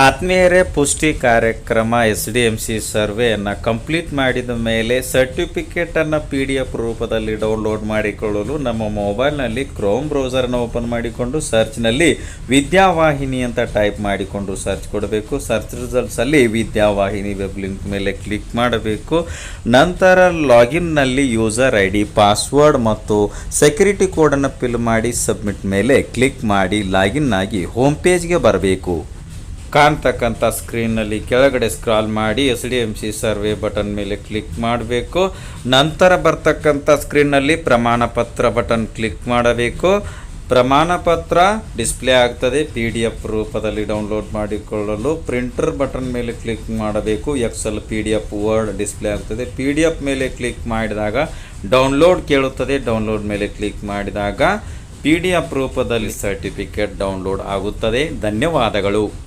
ಆತ್ಮೀಯರೇ, ಪುಷ್ಟಿ ಕಾರ್ಯಕ್ರಮ SDMC ಸರ್ವೆಯನ್ನು ಕಂಪ್ಲೀಟ್ ಮಾಡಿದ ಮೇಲೆ ಸರ್ಟಿಫಿಕೇಟನ್ನು PDF ರೂಪದಲ್ಲಿ ಡೌನ್ಲೋಡ್ ಮಾಡಿಕೊಳ್ಳಲು ನಮ್ಮ ಮೊಬೈಲ್ನಲ್ಲಿ ಕ್ರೋಮ್ ಬ್ರೌಸರನ್ನು ಓಪನ್ ಮಾಡಿಕೊಂಡು ಸರ್ಚ್ನಲ್ಲಿ ವಿದ್ಯಾವಾಹಿನಿ ಅಂತ ಟೈಪ್ ಮಾಡಿಕೊಂಡು ಸರ್ಚ್ ಕೊಡಬೇಕು. ಸರ್ಚ್ ರಿಸಲ್ಟ್ಸಲ್ಲಿ ವಿದ್ಯಾವಾಹಿನಿ ವೆಬ್ ಲಿಂಕ್ ಮೇಲೆ ಕ್ಲಿಕ್ ಮಾಡಬೇಕು. ನಂತರ ಲಾಗಿನ್ನಲ್ಲಿ ಯೂಸರ್ ID, ಪಾಸ್ವರ್ಡ್ ಮತ್ತು ಸೆಕ್ಯೂರಿಟಿ ಕೋಡನ್ನು ಫಿಲ್ ಮಾಡಿ ಸಬ್ಮಿಟ್ ಮೇಲೆ ಕ್ಲಿಕ್ ಮಾಡಿ ಲಾಗಿನ್ ಆಗಿ ಹೋಮ್ ಪೇಜ್ಗೆ ಬರಬೇಕು. ಕಾಣ್ತಕ್ಕಂಥ ಸ್ಕ್ರೀನ್ನಲ್ಲಿ ಕೆಳಗಡೆ ಸ್ಕ್ರಾಲ್ ಮಾಡಿ SDMC ಸರ್ವೆ ಬಟನ್ ಮೇಲೆ ಕ್ಲಿಕ್ ಮಾಡಬೇಕು. ನಂತರ ಬರ್ತಕ್ಕಂಥ ಸ್ಕ್ರೀನ್ನಲ್ಲಿ ಪ್ರಮಾಣ ಪತ್ರ ಬಟನ್ ಕ್ಲಿಕ್ ಮಾಡಬೇಕು. ಪ್ರಮಾಣ ಪತ್ರ ಡಿಸ್ಪ್ಲೇ ಆಗ್ತದೆ. PDF ರೂಪದಲ್ಲಿ ಡೌನ್ಲೋಡ್ ಮಾಡಿಕೊಳ್ಳಲು ಪ್ರಿಂಟರ್ ಬಟನ್ ಮೇಲೆ ಕ್ಲಿಕ್ ಮಾಡಬೇಕು. Excel, PDF, ವರ್ಡ್ ಡಿಸ್ಪ್ಲೇ ಆಗ್ತದೆ. PDF ಮೇಲೆ ಕ್ಲಿಕ್ ಮಾಡಿದಾಗ ಡೌನ್ಲೋಡ್ ಕೇಳುತ್ತದೆ. ಡೌನ್ಲೋಡ್ ಮೇಲೆ ಕ್ಲಿಕ್ ಮಾಡಿದಾಗ PDF ರೂಪದಲ್ಲಿ ಸರ್ಟಿಫಿಕೇಟ್ ಡೌನ್ಲೋಡ್ ಆಗುತ್ತದೆ. ಧನ್ಯವಾದಗಳು.